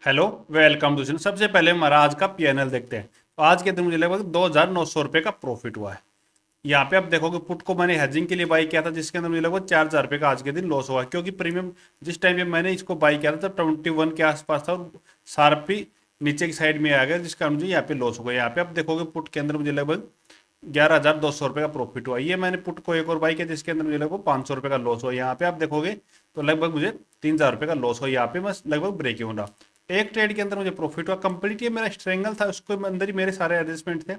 Hello, welcome दूसरे। सबसे पहले हमारा आज का पीएनएल देखते हैं। तो आज के दिन मुझे लगभग 2,900 रुपये का प्रॉफिट हुआ है। यहाँ पे आप देखोगे पुट को मैंने हेजिंग के लिए बाई किया था, जिसके अंदर मुझे लगभग 4,000 रुपये का आज के दिन लॉस हुआ है, क्योंकि प्रीमियम जिस टाइम पे मैंने इसको बाई किया था तब 21 के आसपास था और शार्प ही नीचे की साइड में आ गया, जिसका मुझे यहाँ पे लॉस हो गया। यहाँ पे आप देखोगे पुट के अंदर मुझे लगभग 11,200 रुपये का प्रॉफिट हुआ। ये मैंने पुट को एक और बाई किया, जिसके अंदर मुझे लगभग 500 रुपये का लॉस हुआ। यहाँ पे आप देखोगे तो लगभग मुझे 3,000 रुपये का लॉस हुआ। यहाँ पे मैं लगभग ब्रेक ही रहा। एक ट्रेड के अंदर मुझे प्रॉफिट हुआ कंप्लीट। ये मेरा स्ट्रेंगल था, उसके अंदर ही मेरे सारे एडजस्टमेंट थे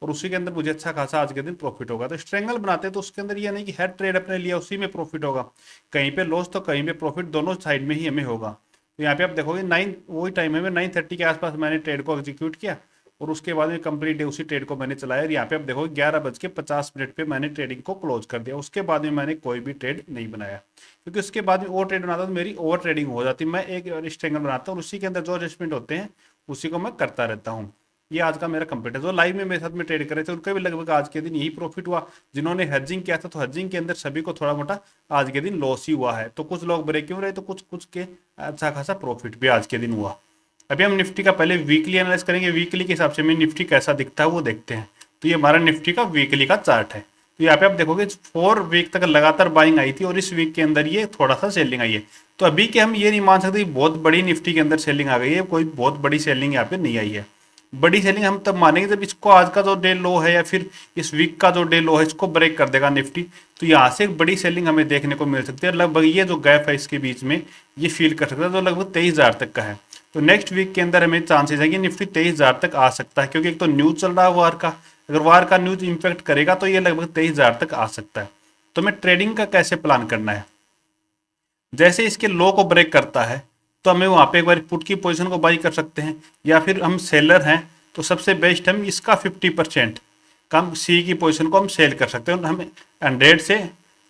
और उसी के अंदर मुझे अच्छा खासा आज के दिन प्रॉफिट होगा। तो स्ट्रेंगल बनाते हैं तो उसके अंदर ये नहीं कि हर ट्रेड अपने लिया उसी में प्रॉफिट होगा, कहीं पे लॉस तो कहीं पे प्रॉफिट, दोनों साइड में ही हमें होगा। तो यहाँ पे आप देखोगे वही टाइम है, मैं 9:30 के आसपास मैंने ट्रेड को एग्जीक्यूट किया और उसके बाद में कंप्लीट डे उसी ट्रेड को मैंने चलाया। और यहाँ पे आप देखोगे 11:50 पे मैंने ट्रेडिंग को क्लोज कर दिया। उसके बाद में मैंने कोई भी ट्रेड नहीं बनाया, क्योंकि उसके बाद में और ट्रेड बनाता तो मेरी ओवर ट्रेडिंग हो जाती। मैं एक स्ट्रेंगल बनाता हूँ और उसी के अंदर जो एडजस्टमेंट होते हैं उसी को मैं करता रहता हूँ। ये आज का मेरा कंप्लीट है। जो लाइव में मेरे साथ में ट्रेड करे थे उनका भी लगभग आज के दिन यही प्रॉफिट हुआ। जिन्होंने हेजिंग किया था तो हेजिंग के अंदर सभी को थोड़ा मोटा आज के दिन लॉस ही हुआ है। तो कुछ लोग ब्रेक क्यों रहे, तो कुछ कुछ के अच्छा खासा प्रॉफिट भी आज के दिन हुआ। अभी हम निफ्टी का पहले वीकली एनालाइज करेंगे। वीकली के हिसाब से मैं निफ्टी कैसा दिखता है वो देखते हैं। तो ये हमारा निफ्टी का वीकली का चार्ट है। तो यहाँ पे आप देखोगे 4 वीक तक लगातार बाइंग आई थी और इस वीक के अंदर ये थोड़ा सा सेलिंग आई है। तो अभी के हम ये नहीं मान सकते बहुत बड़ी निफ्टी के अंदर सेलिंग आ गई है। कोई बहुत बड़ी सेलिंग यहाँ पे नहीं आई है। बड़ी सेलिंग हम तब मानेंगे जब इसको आज का जो डे लो है या फिर इस वीक का जो डे लो है इसको ब्रेक कर देगा निफ्टी। तो यहाँ से एक बड़ी सेलिंग हमें देखने को मिल सकती है। लगभग ये जो गैप है इसके बीच में ये फील कर सकता है, तो लगभग 23,000 तक का है। तो नेक्स्ट वीक के अंदर हमें चांसेस है कि निफ्टी 23,000 तक आ सकता है, क्योंकि एक तो न्यूज चल रहा है वार का। अगर वार का न्यूज इंपैक्ट करेगा तो ये लगभग 23,000 तक आ सकता है। तो हमें ट्रेडिंग का कैसे प्लान करना है, जैसे इसके लो को ब्रेक करता है तो हमें वहाँ पे एक बार पुट की पोजीशन को बाई कर सकते हैं, या फिर हम सेलर हैं तो सबसे बेस्ट हम इसका 50% कम सी की पोजीशन को हम सेल कर सकते हैं। और हमें 100 से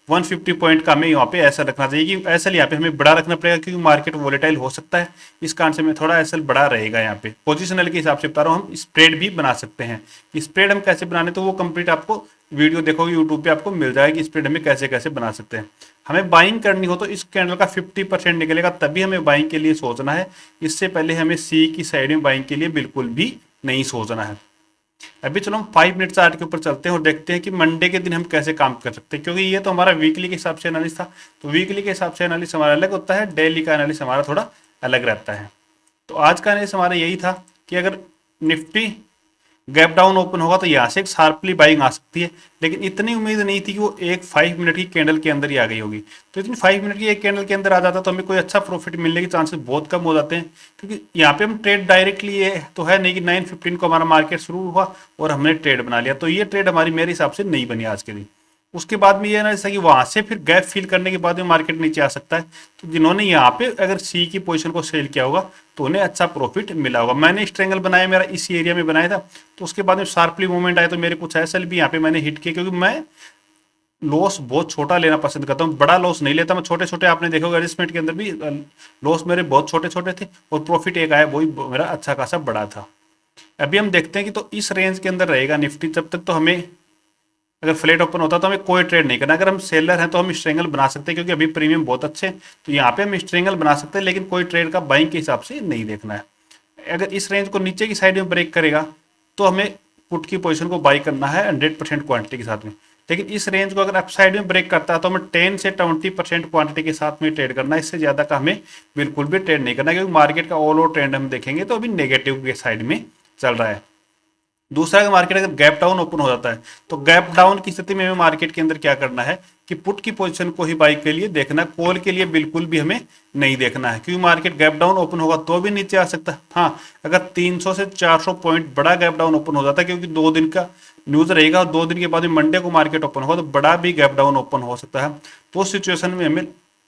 150 पॉइंट का हमें यहाँ पे ऐसा रखना चाहिए कि एसएल यहाँ पे हमें बड़ा रखना पड़ेगा, क्योंकि मार्केट वोलेटाइल हो सकता है। इस कारण से हमें थोड़ा एसएल बड़ा रहेगा। यहाँ पे पोजिशनल के हिसाब से बता रहा हूँ, हम स्प्रेड भी बना सकते हैं। स्प्रेड हम कैसे बनाने, तो वो कंप्लीट आपको वीडियो देखोगे यूट्यूब पे आपको मिल जाएगी। स्प्रेड हमें कैसे कैसे बना सकते हैं। हमें बाइंग करनी हो तो इस कैंडल का 50% निकलेगा तभी हमें बाइंग के लिए सोचना है। इससे पहले हमें सी की साइड में बाइंग के लिए बिल्कुल भी नहीं सोचना है। अभी चलो हम 5 मिनट चार्ट के ऊपर चलते हैं और देखते हैं कि मंडे के दिन हम कैसे काम कर सकते हैं, क्योंकि ये तो हमारा वीकली के हिसाब से एनालिस था। तो वीकली के हिसाब से एनालिस हमारा अलग होता है, डेली का एनालिस हमारा थोड़ा अलग रहता है। तो आज का एनालिस हमारा यही था कि अगर निफ्टी गैप डाउन ओपन होगा तो यहाँ से एक शार्पली बाइंग आ सकती है, लेकिन इतनी उम्मीद नहीं थी कि वो एक 5 मिनट की कैंडल के अंदर ही आ गई होगी। तो इतनी 5 मिनट की एक कैंडल के अंदर आ जाता तो हमें कोई अच्छा प्रॉफिट मिलने के चांसेस बहुत कम हो जाते हैं, क्योंकि यहाँ पे हम ट्रेड डायरेक्टली ये तो है नहीं कि 9:15 को हमारा मार्केट शुरू हुआ और हमने ट्रेड बना लिया। तो ये ट्रेड हमारी मेरे हिसाब से नहीं बनी आज के दिन। उसके बाद में ये ना जैसा कि वहां से फिर गैप फिल करने के बाद में मार्केट नीचे आ सकता है। तो जिन्होंने यहाँ पे अगर सी की पोजीशन को सेल किया होगा तो उन्हें अच्छा प्रॉफिट मिला होगा। मैंने स्ट्रेंगल बनाया, मेरा इसी एरिया में बनाया था। तो उसके बाद में शार्पली मूवमेंट आया तो मेरे कुछ एसएल भी यहाँ पे मैंने हिट किया, क्योंकि मैं लॉस बहुत छोटा लेना पसंद करता हूँ, बड़ा लॉस नहीं लेता मैं। छोटे छोटे आपने देखा होगा एडजस्टमेंट के अंदर भी लॉस मेरे बहुत छोटे छोटे थे और प्रॉफिट एक आया वही मेरा अच्छा खासा बड़ा था। अभी हम देखते हैं कि तो इस रेंज के अंदर रहेगा निफ्टी जब तक। तो हमें अगर फ्लैट ओपन होता तो हमें कोई ट्रेड नहीं करना। अगर हम सेलर हैं तो हम स्ट्रेंगल बना सकते हैं, क्योंकि अभी प्रीमियम बहुत अच्छे हैं। तो यहाँ पे हम स्ट्रेंगल बना सकते हैं, लेकिन कोई ट्रेड का बाइंग के हिसाब से नहीं देखना है। अगर इस रेंज को नीचे की साइड में ब्रेक करेगा तो हमें पुट की पोजीशन को बाई करना है 100% क्वांटिटी के साथ में। लेकिन इस रेंज को अगर अप साइड में ब्रेक करता है तो हमें 10 से 20% क्वांटिटी के साथ में ट्रेड करना है। इससे ज़्यादा का हमें बिल्कुल भी ट्रेड नहीं करना, क्योंकि मार्केट का ऑल ओवर ट्रेंड हम देखेंगे तो अभी नेगेटिव के साइड में चल रहा है। दूसरा, अगर मार्केट अगर गैप डाउन ओपन हो जाता है तो गैप डाउन की स्थिति में हमें मार्केट के अंदर क्या करना है कि पुट की पोजीशन को ही बाई के लिए देखना, कॉल के लिए बिल्कुल भी हमें नहीं देखना है, क्योंकि मार्केट गैप डाउन ओपन होगा तो भी नीचे आ सकता है। हाँ, अगर 300 से 400 पॉइंट बड़ा गैप डाउन ओपन हो जाता है, क्योंकि 2 दिन का न्यूज रहेगा और 2 दिन के बाद मंडे को मार्केट ओपन होगा तो बड़ा भी गैप डाउन ओपन हो सकता है। तो उस सिचुएशन में हमें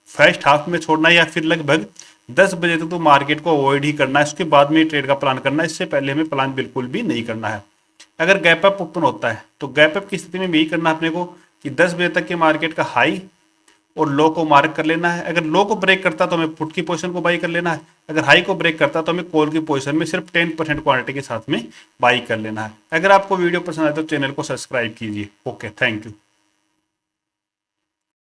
फर्स्ट हाफ में छोड़ना है, या फिर लगभग 10 बजे तक तो मार्केट को अवॉइड ही करना है। उसके बाद में ट्रेड का प्लान करना है, इससे पहले हमें प्लान बिल्कुल भी नहीं करना है। अगर गैप अप ओपन होता है तो गैप अप की स्थिति में भी यही करना है अपने को कि 10 बजे तक के मार्केट का हाई और लो को मार्क कर लेना है। अगर लो को ब्रेक करता तो हमें पुट की पोजीशन को बाई कर लेना है। अगर हाई को ब्रेक करता तो हमें कॉल की पोजीशन में सिर्फ 10% क्वांटिटी के साथ में बाई कर लेना है। अगर आपको वीडियो पसंद आए तो चैनल को सब्सक्राइब कीजिए। Okay, thank you.